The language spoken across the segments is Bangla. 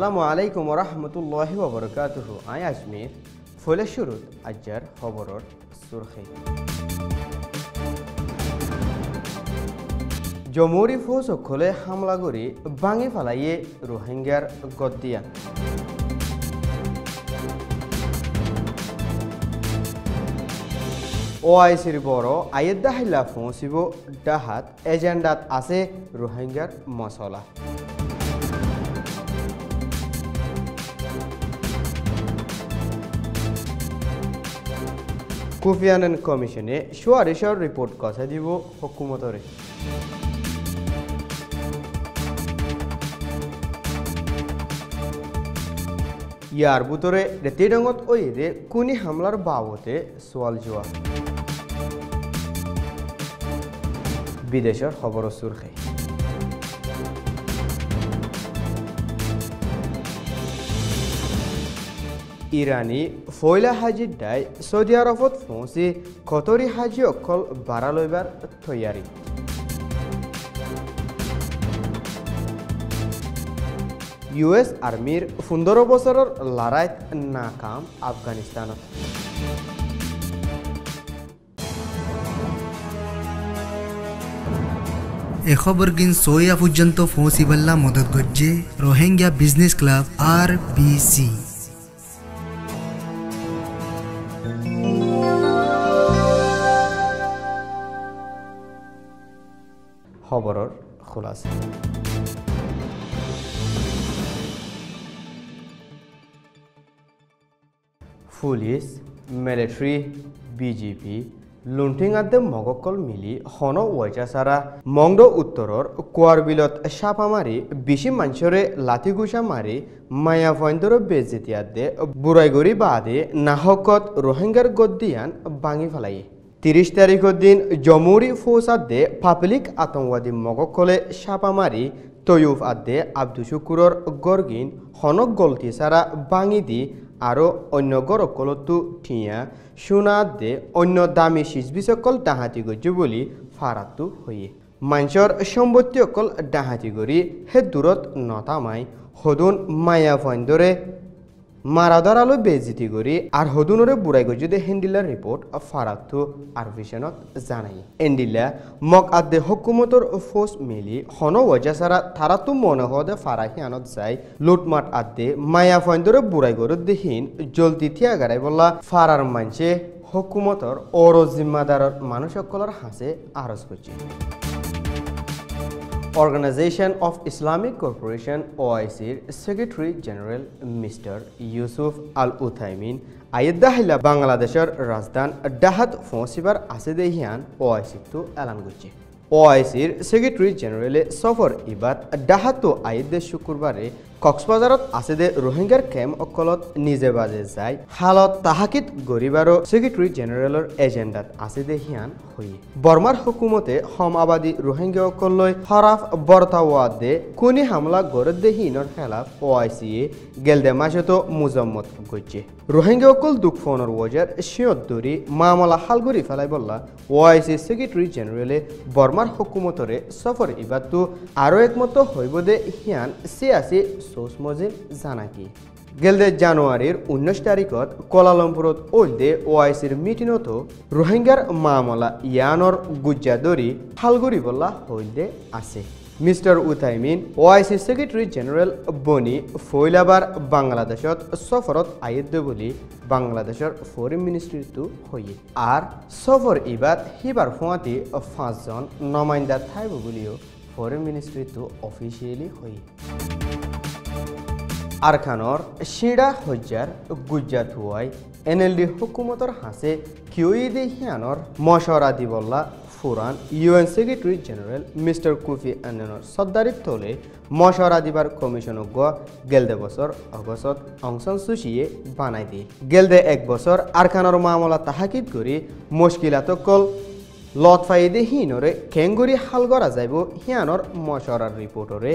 আসসালামু আলাইকুম ওয়া রাহমাতুল্লাহি ওয়া বারাকাতুহু। আই আজমির ফলে শুরুত আজ্জার খবরর সুরখি। জমুরি ফৌজ সকলে হামলা করে ভাঙি ফেলাইয়ে রোহিঙ্গার গদ্দিয়া। ওআইসির বড় আয়েদ্দা হাইলা পৌঁছিব ডাহাত এজেন্ডাত আছে রোহিঙ্গার মশলা। কোফি আনান কমিশনে সুয়ারিশর রিপোর্ট কথা দিব হুকুমতরে। ইয়ার ভিতরে রেতিডঙ্গত ওইরে কুনি হামলার বাবতে সোয়াল জোয়া। বিদেশের খবর সুরখে। ইরানি ফয়লা হাজির দায় সৌদি আরবত পৌঁছে কতরি হাজি অকল বাড়া লইবার তৈয়ারি। ইউএস আর্মির 15 বছরের লড়াইত নাকাম আফগানিস্তানত। এ খবর গিন সোয়া পর্যন্ত পৌঁছিবাল্লা মদত গজ্জে রোহিঙ্গা বিজনেস ক্লাব RBC। খবরের খোলাসা। পুলিশ, মিলিটারি, বিজেপি লুণ্ঠিং আদে মগকল মিলি হন ওয়াইচা সারা মংড উত্তরর কুয়ার বিলত সাপা মারি বেশি মানুষরে লাঠিগুসা মারি মায়া ফয়ন্দর বেজেতি আদে বুড়াইগড়ি বাদে নাহকত রোহিঙ্গার গদ্দিয়ান ভাঙি ফেলাই। 30 তারিখের দিন জমুরি ফৌজ আদে পাবলিক আতঙ্কবাদী মগকলে সাপা মারি তয়ুফ আদে আব্দুল শুকুরর গরগিন হনক গলতি সারা ভাঙি দি আরও অন্য গরকলতো ঠিয়া সোনা দে অন্য দামি সিজবিসকল ডাহাতি গজ্জু বলি ফারাতু হইয়ে মানুষের সম্পত্তি অকল ডাহাতি করি হে দূরত নতামাই হদুন মায়া ফন্দরে মারাদারালো বেজিতি করি আর হদুনরে বুড়াই গজ্জুদে হেন্ডিলার রিপোর্ট ফারাতু আরভিশনত জানাই। এন্ডিলা মক আদে হকুমতর ফোর্স মিলি হন ওয়াজা সারা তারাতু মনে হদে ফারাহিয়ানত যায় লুটমাট আদে মায়া ফন্দরে বুড়াই গরু দেহীন জলদি থিয়া গাড়াই বললা ফারার মানছে হকুমতর ওর জিম্মাদারর মানুষ সকলের হাসে আরজ করছে। Organization of Islamic Cooperation OICর secretary general mister Yousef Al Othaimeen আয়েদ্দা হাইলা বাংলাদেশের রাজধান ডাহাত পৌঁছিবার আছে দেহিয়ান ওআইসিতো এলান করছে। ওআইসির সেক্রেটারি জেনারেলে সফর ইবাদ ডাহাতো আয়েদ্দে শুক্রবারে কক্সবাজারত আছে দে রোহিঙ্গার ক্যাম্প অকলত নিজে বাজে যায় হালত তাহাকিত গরিবারও সেক্রেটারি জেনারেলের এজেন্ডাত আছে দেহিয়ান হই। বর্মার হুকুমতে হম আবাদী রোহিঙ্গা অকললৈ হরাফ বর্তাওয়াদ দে কুনি হামলা গরদ দেহিনর খেলাফ ওআইসি গেলদে মাসেতো মুজম্মত গজ্জে রোহিঙ্গা অকল দুঃখ ফোনের ওয়াজার শিয়ত দরি মামলা হালগুড়ি ফেলাই বললা ওআইসি সেক্রেটারি জেনারেলে বর্মার হুকুমতরে সফর ইবাদতো আরও একমত হইব দে হিয়ান সিয়াসি সোস মজিল জানাকি। গেলদে জানুয়ারির 19 তারিখত কোলালামপুরত ওলদে ওআইসির মিটিনত রোহিঙ্গার মামলা ইয়ানর গুজ্জা দরি হালগুড়ি বললা হইলদে আছে। Mister Uthaymeen OIC secretary general বনি ফয়লাবার বাংলাদেশত সফরত আয়েদ্দ বলি বাংলাদেশের ফরেন মিনিস্ট্রিতো হইয়ে আর সফর ইবাদ হিবার ফুয়াতি 5 জন নমাইন্দা থাইব বলিও ফরেন মিনিস্ট্রিতো অফিসিয়ালি হই। আরখানর শিড়া হজ্জার গুজ্জাত হুয়াই এনএলডি হুকুমতর হাসে কিউইদে হিয়ানর মশরা দিবল্লা ফুরান UN secretary general mister Kofi আনানের সদ্দারিত্বলে মশরা দিবার কমিশন গেলদে বছর অগস্টত অংশন সুশিয়ে বানাই দিয়ে গেলদে 1 বছর আরখানর মামলা তাহাকিদ করি মুশকিলাতকল লত ফাইদে হিনরে কেঙ্গুরি হাল করা যাইব হিয়ানর মশরার রিপোর্টরে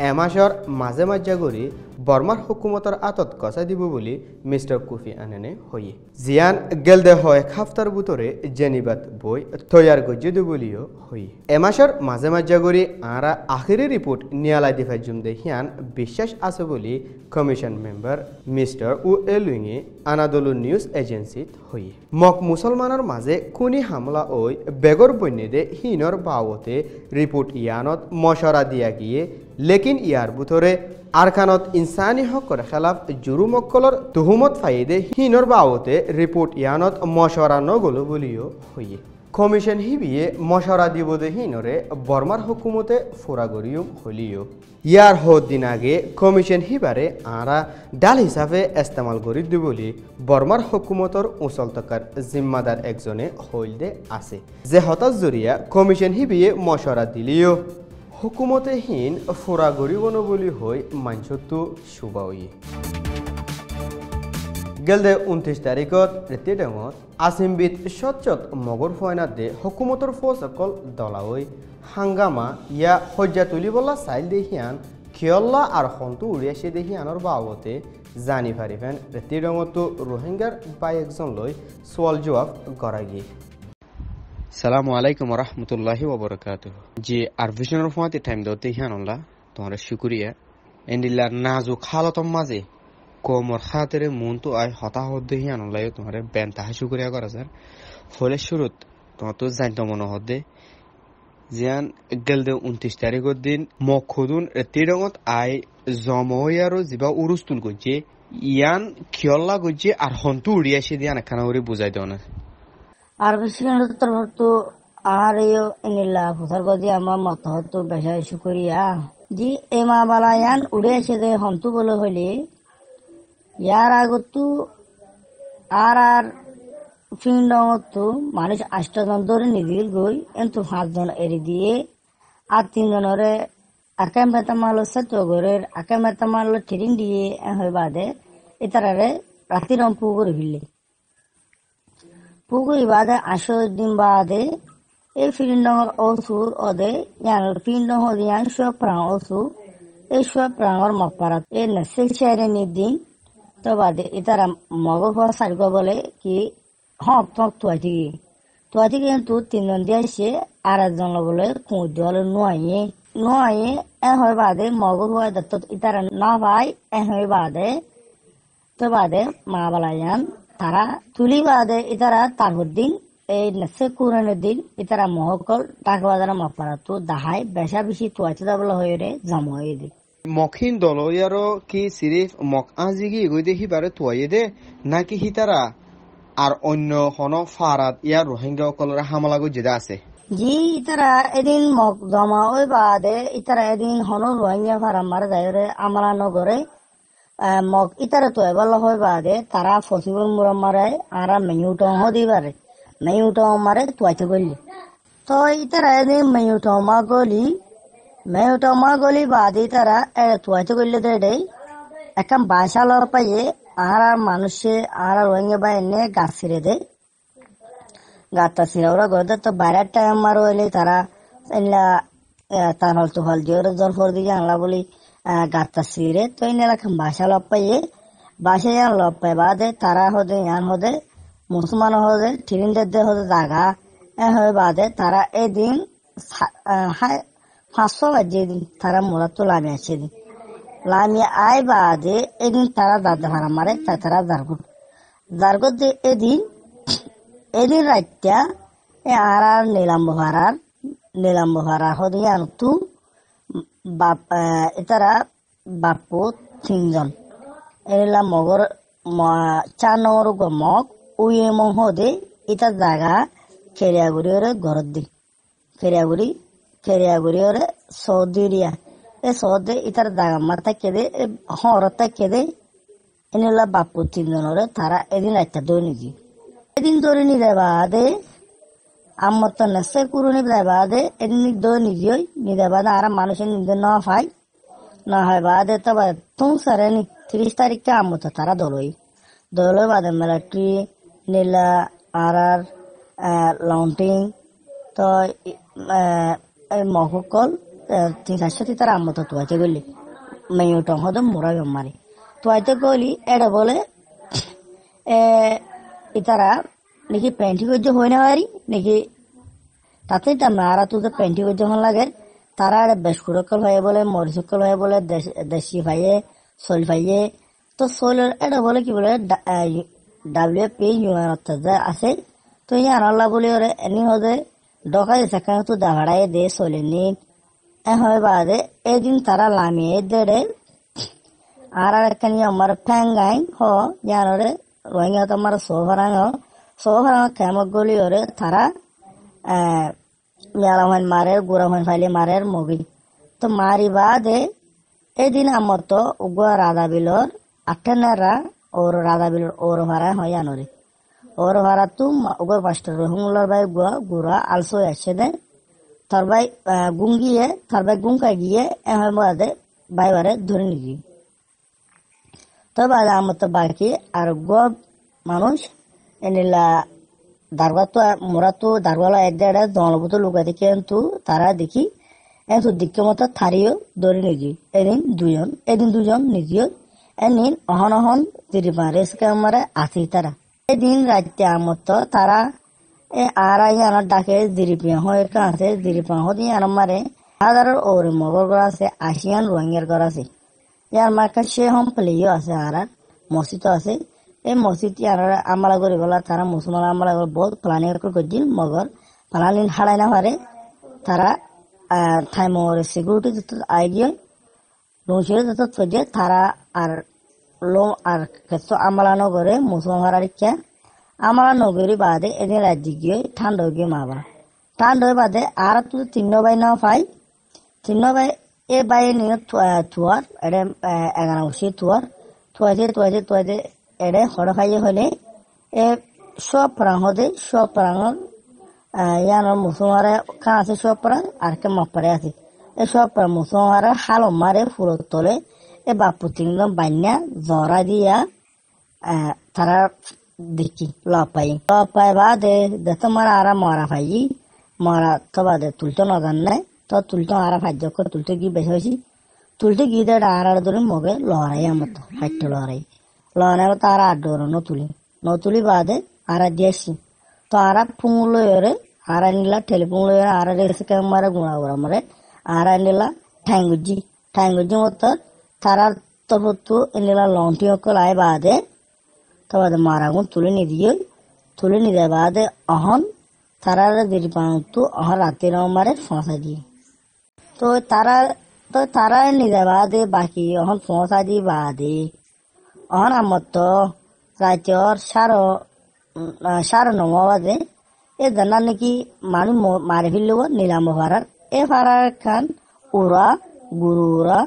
এমাসর মাঝে মাঝে গড়ি বর্মার হুকুমতর আতত কষা দিব বলি মিস্টার কুফি আনেনে হইয়ে জিয়ান গেলদে হয় খাফতার বুতরে জেনিবাত বই তৈয়ার গজ্জে দিব বলিও হইয়ে এমাসর মাঝে মাঝে গড়ি আরা আখিরি রিপোর্ট নিয়ালাই দিফাই জুমদে হিয়ান বিশ্বাস আছে বলি কমিশন মেম্বার মিস্টার উ এলুইংয়ে আনাদলু নিউজ এজেন্সিত হইয়ে মক মুসলমানের মাঝে কুনি হামলা ওই বেগর বন্যদে হিনর বাওতে রিপোর্ট ইয়ানত মশরা দিয়া গিয়ে লেকিন ইয়ার বুথরে আরখানত ইনসানি হকর খেলাফ জুরুমক্কলর তুহুমত ফাইদে হিনর বাওতে রিপোর্ট ইয়ানত মশরা নগলো বলিও হইয়ে কমিশন হিবিয়ে মশরা দিব দে হিনরে বর্মার হুকুমতে ফুরাগরিয়ম হলিও ইয়ার হদ দিন আগে কমিশন হিবারে আরা ডাল হিসাবে ইস্তেমাল করি দি বলি বর্মার হুকুমতর উচল তকার জিম্মাদার একজনে হইলদে আছে যে হতাশ জরিয়া কমিশন হিবিয়ে মশরা দিলিও হুকুমতে হীন ফুরা গরিবন বলি হই মানসত্তু সুবাউই গেলদে 29 তারিখত রেতিডঙত আসিমবিদ সচ্চত মগর ফয়নাত দে হুকুমতর ফৌসকল দলাওই হাঙ্গামা ইয়া হজ্জা তুলিবলা চাইল দেহিয়ান খিয়ল্লা আর হন্তু উড়িয়াছে দেহিয়ানর বাবতে জানি ফারিফেন রেতিডঙতো রোহিঙ্গার বাই একজন লই সোয়াল জবাব করা গিয়ে সালামু আলাইকুম রহমতুল্লাহি ওবরাকাতুহ জি আর ভিশনের ফোয়াতে টাইম দতে হিয়ানল্লাহ তোমার শুকরিয়া এন্ডিল্লার নাজুক হালতম মাঝে কোমর খাতেরে মন তো আয় হতাহত দে হিয়ানল্লাহ তোমার বেন তাহা শুকরিয়া করা স্যার ফলে শুরুত তোমার তো জানতো মনে হদে জিয়ান গেলদে 29 তারিখের দিন মখুদুন রেতিডঙত আই জময়ারো জিবা উরুস্তুল গজ্জে ইয়ান খিয়ল্লা গজ্জে আর হন্তু উড়িয়াছে দিয়ান একখানা করে বুঝাই দেও না আর বেশি তো আর ইনিল্লা ফুসার গদি আমার মত হতো বেশাই শুকরিয়া জি এমা বালায়ান উড়ে এসে দে হন্তু বলে হইলে ইয়ার আগতো আর ফিন্ডতো মানুষ 8 জন ধরে নিদিল গই কিন্তু 5 জন এরি দিয়ে আর 3 জনরে আকাম বেতামালো সতগরের আকাম বেতামালো ঠিরিং দিয়ে হই বাদে ইতারারে রাতিরম পুগুর হিলে পুগুই বাদে 8 দিন বাদে এই ফিন্ডর ওসুর ওদে ইয়ান ফিন্ড হলিয়ান সব প্রাণ ওসু এই সব প্রাণর মপারাত এই নসে ছেড়ে নিদিন তো বাদে ইতারা মগর হওয়া সার্গ বলে কি হক থক তুয়াটি কিন্তু 3 জন দিয়ে সে আর একজন বলে কুঁদ হলে নোয়াইয়ে এ হয় বাদে মগর হওয়া দত্ত ইতারা না ভাই এ হয় বাদে তো বাদে মা বালায়ান তারা তুলি বাদে ইতারা তারুদ্দিন এই নসে কুরানের দিন ইতারা মহকল টাকবাজার মপারাতো দাহাই বেশা বেশি তুয়াটি দাবলা হয়ে রে জমা হয়ে দি মখিন দলয়ারো কি সিরিফ মক আজিগি গই দেখি বারে তুয়াইয়ে দে নাকি হিতারা আর অন্য হন ফারাত ইয়ার রোহিঙ্গা কলরা হামলা গজ্জে আছে জি ইতারা এদিন মক জমা ওই বাদে ইতারা এদিন হন রোহিঙ্গা ফারাম মারে যায়রে আমলা নগরে মক ইতারা তো এবার হয় বাদে তারা ফসিবল মুরাম্মারে আর মেয়ুটো দিবারে মেয়ুটো মারে তুয়াইতে গলি তো ইতারা এদিন মেয়ুটো মা গলি বাদে তারা তুয়াইতে গলি দে এখন বাসা লড় পাইয়ে আর মানুষে আর রোহিঙ্গা বা এনে গাছ ছিঁড়ে দেয় গাছটা ছিঁড়ে ওরা গদে তো বাইরের টাইম মারো এলে তারা তার হল তো হল দিয়ে জল ফর দিয়ে আনলা বলি গাছটা ছিঁড়ে তো এনে এখন বাসা লড় পাইয়ে বাসা ইয়ান লড় পাই বাদে তারা হদে ইয়ান হদে মুসলমান হদে ঠিরিনদের দে হদে জাগা হয়ে বাদে তারা এদিন 500 বাজে দিন তারা মোরা তো লামে আছে দিন লামি আয় বাদে এদিন তারা দাদা ভাড়া মারে তারা দারগত যে এদিন রাইতা আর নীলাম্ব ভাড়ার হদি আনতু এতারা বাপু 3 জন এলা মগর 4 নম্বর মগ উয়ে মং হদে এটা জায়গা খেরিয়াগুড়ি ওরে ঘরত দি খেরিয়াগুড়ি ওরে সৌদিরিয়া এ সৌদে ইতার জায়গা মাথা কেদে হরতা কেদে এনেলা বাপু 3 জনরে তারা এদিন একটা ধরে নি বাদে আমার তো নেশে কুরুনি বাদে এদিন দৈনি দিই নিদে বাদে আর মানুষের নিদে না হয় বাদে তো তুম সারে 30 তারিখে আমার তো তারা দলই বাদে মিলিটারি নীলা আর লন্টিং তো এই মহকল 3-4 তারা আমতো তুয়াইতে গলি মেয়ুটং হদম মুরা মারি তুয়াইতে গলি এটা বলে ইতারা নাকি পেন্টি করছে হই না পারি নাকি তাতে তা মারা তো পেন্টি করছে হন লাগে তারা বেশ কুড়কল ভাইয়ে বলে মরিসকল ভাইয়ে বলে দেশি ভাইয়ে সোল ভাইয়ে তো সোলের এটা বলে কি বলে WFP আছে তো ইয়ান আল্লাহ বলে ওরে এনি হদে ডকাই সেখানে তো দাঁড়ায় দে সোলে নি হয় বাদে এদিন তারা লামিয়ে দেড়ে আর একখানি আমার ফ্যাঙ্গাই হ জানরে রোহিঙ্গা তোমার সোহরাং কেমক গলি ওরে তারা ইয়ালামান মারের গুড়ামান ফাইলে মারের মগি তো মারি বাদে এদিন আমার তো উগুয়া রাধা বিলর আঠেনারা ওর রাধা বিলর ওর ভাড়া হয় জানরে ওর ভাড়া তো উগুয়ার পাঁচটা রোহিঙ্গলার ভাই গুড়া আলসো এসে দেয় তার ভাই গুঙ্গিয়ে তার ভাই গুঙ্কা গিয়ে এমন বাদে ভাই বারে ধরে নিয়ে তো বাদে আমার তো বাকি আর গব মানুষ এনিলা দারগা তো মোরা তো দারগালা এক দেড় দলবত লুকা দেখি কিন্তু তারা দেখি এত দিকে মতো থারিও ধরে নিয়ে এদিন দুজন নিজেও এদিন অহন তিরি পারে মারে আসি তারা এদিন রাতে আমার তো তারা আর আনার ডাকে জিরিপিয়া হয়ে আছে জিরিপা হতে আনার মারে হাজারের ওরে মগর ঘর আছে আসিয়ান রোহিঙ্গার ঘর আছে ইয়ার মার্কা সে হম প্লেও আছে আর মসজিদ আছে এই মসজিদ আমলা করে বলা তারা মুসলমান আমলা বহুত প্লানিং করছিল মগর প্লানিং হারাই না পারে তারা থাইমর সিকিউরিটি যত আই গিয়ে লঞ্চের যত চলে তারা আর লোম আর ক্ষেত্র আমলা নগরে মুসলমান হারারিকা আমলা নগরী বাদে এদিন রাজ্যে গিয়ে ঠান্ডা গিয়ে মাবা ঠান্ডা বাদে আর তো 3 ভাই না পাই 3 ভাই এ বাই নিয়ে তুয়ার এটা 11 তুয়ার তুয়াইতে এডে হড় খাইয়ে হলে এ সব প্রাং হদে সব প্রাং ইয়ানোর মুসলমারে খা আছে সব প্রাং আর কে মপারে আছে এ সব প্রাং মুসলমারে হাল মারে ফুলত তোলে এ বাপু তিনজন বান্যা জরা দিয়া তারা দেখি লপাই বাদে দেখো মারা আর মরা ভাই মরা তো বাদে তুলতো নজান নাই তো তুলতো আর ভাজ্য করে তুলতে গিয়ে বেশি হয়েছি তুলতে গিয়ে আর ধরে মগে লড়াই আমার তো হাইটে লড়াই লড়াই তারা আর ডোর নতুলি বাদে আর দিয়েছি তো আর পুঙুল আর নিলা টেলিপুঙ আর রেসে মারে গুণা গুড়া মারে আর নিলা ঠ্যাঙ্গুজি মতো তারা তবু নিলা লংটি অকল আয় বাদে তো বাদে মারাগুন তুলে নিয়ে বাদে অহন তারা দেরি পাতো অহন রাতের মারে ফসা দিয়ে তো তারা নিয়ে বাদে বাকি অহন ফসা দিয়ে বাদে অহন আমার তো রাজ্যর সাড়ে 9 বাজে এ জানা নাকি মানুষ মারি ফেলল নিলাম ভাড়ার এ ভাড়ার খান ওরা গুরুরা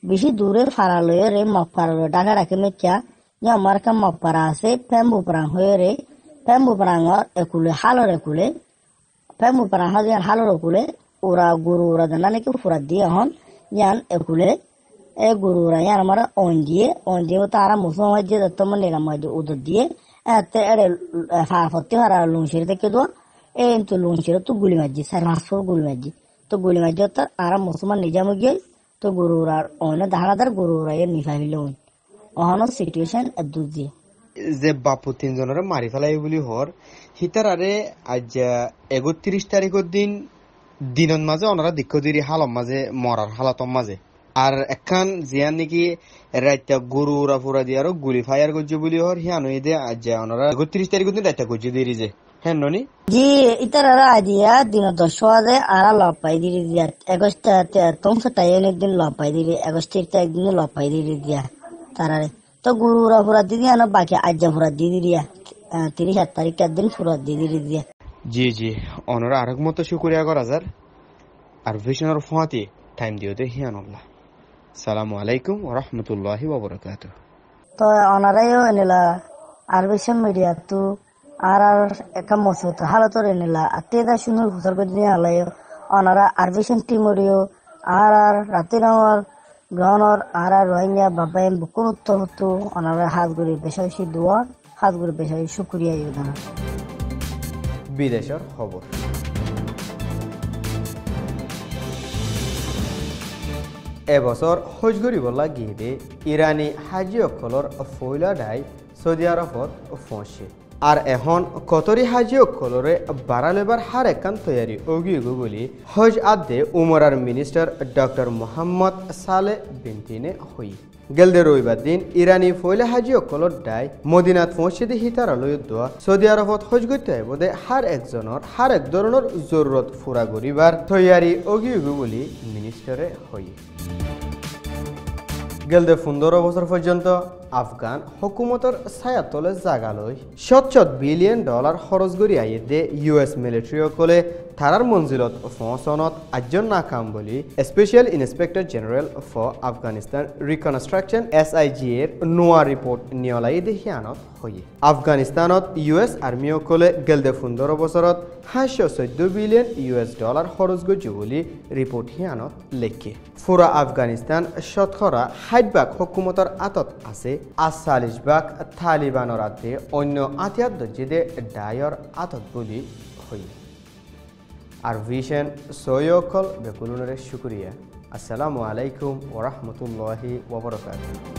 বেশি দূরে ফাড়া লয়ে রে মপার ডাকা রাখে মেচা যে আমার কাম মপারা আছে ফেম্বু প্রাং হয়ে রে ফেম্বু প্রাঙর একুলে হালর একুলে ফেম্বু প্রাং হালর একুলে ওরা গুরুরা জানা নাকি ফুরা দিয়ে হন ইয়ান একুলে এ গুরুরা ইয়ান আমার অন দিয়ে তারা মুসলমান যে তোমার নিলাম উদর দিয়ে এতে এড়ে ফাফতে হারা লুংশির থেকে দো এ তো লুংশির তো গুলি মারজি স্যার হাসপাতাল গুলি মারজি তো গুলি মারজি তো আর মুসলমান নিজাম গিয়ে তো গুরুরার অন্য দাহাদার গুরুরা এর নিফাইল অহন সিচুয়েশন দুজি যে বাপু 3 জনের মারি ফেলাই বলি হর হিতার আরে আজ 31 তারিখের দিনের মাঝে ওনারা দীক্ষ দিরি হালম মাঝে মরার হালাতম মাঝে আর একখান জিয়ান নাকি রাইতা গরুরা ফুরা দিয়ে আরো গুলি ফায়ার করছে বলি হর হিয়ান দে আজ ওনারা 31 তারিখের দিন রাইতা করছে দিরি যে হ্যাঁ ননি জি ইতারা আজিয়া দিন 10 বাজে আর লপাই দিরি দিয়া 31 দিন লপাই দিরি 31 তারিখ দিন লপাই দিরি দিয়া তারারে তো গরুরা ফুরা দিদি আনো বাকি আজ ফুরা দিদি দিয়া 30 তারিখের দিন ফুরা দিদি দিয়া জি ওনারা আরেক মতো শুকরিয়া করা যার আর ভিশনার ফাতি টাইম দিও দে হিয়ান আল্লাহ সালামু আলাইকুম ওয়া রাহমাতুল্লাহি ওয়া বারাকাতুহু তো অনারাইও নিলা আরবিশন মিডিয়া তো আর একটা মসজিদ হালতর নিলা আতেদা শুনুর ফুসল করে দিয়ে আলাইও অনারা আরবিশন টিমরিও আর রাতের আমার গ্রহণর আর রোহিঙ্গা বাবাই বুকুরুত্ত হতো অনারা হাত গুড়ি বেশি দোয়া হাত গুড়ি বেশি শুকরিয়া ইউদানা বিদেশের খবর এবছর হজ গরিবলা গিয়ে ইরানি হাজিসকলৰ ফয়লা ডাই সৌদি আরবত ফসে আর এখন কতরি হাজিসকলরে বাড়ালেবার হার একান তৈরি অগিগো বলি হজ আদে উমরার মিনিস্টার ডক্টর মোহাম্মদ সালে বিনতিনে হই গেলদে রবিবার দিন ইরানি ফয়লা হাজিসকলৰ ডাই মদিনাত ফসিদি হিতারালয় দোয়া সৌদি আরবত হজ গইতে বোধে হার এক ধরনের জরুরত ফুরা করিবার তৈরি অগিগো বলি মিনিস্টারে হই গেলদে 15 বছর পর্যন্ত আফগান হুকুমতর ছায়াতলে জাগালৈ $7 বিলিয়ন খরচ করি আইয়ে ইউএস মিলিটারি কলে থারার মঞ্জিলত ফসনত আজ্জন নাকাম বলি special inspector general for Afghanistan reconstruction SIG এর নোয়া রিপোর্ট নিয়লাই দেখিয়ানত হয়ে আফগানিস্তানত ইউএস আর্মি কলে গেলদে 15 বছরত $514 বিলিয়ন খরচ গজি বলি রিপোর্ট হিয়ানত লেখে পুরা আফগানিস্তান শতকরা 60% হুকুমতর আতত আছে আর 40% তালিবানৰ আদে অন্য আতিয়াত দজিদে ডায়র আতত বলি হই আর ভিশন সৈয়কল বেকুলুনরে শুকরিয়া আসসালামু আলাইকুম ওয়া রাহমাতুল্লাহি ওয়া বারাকাতুহু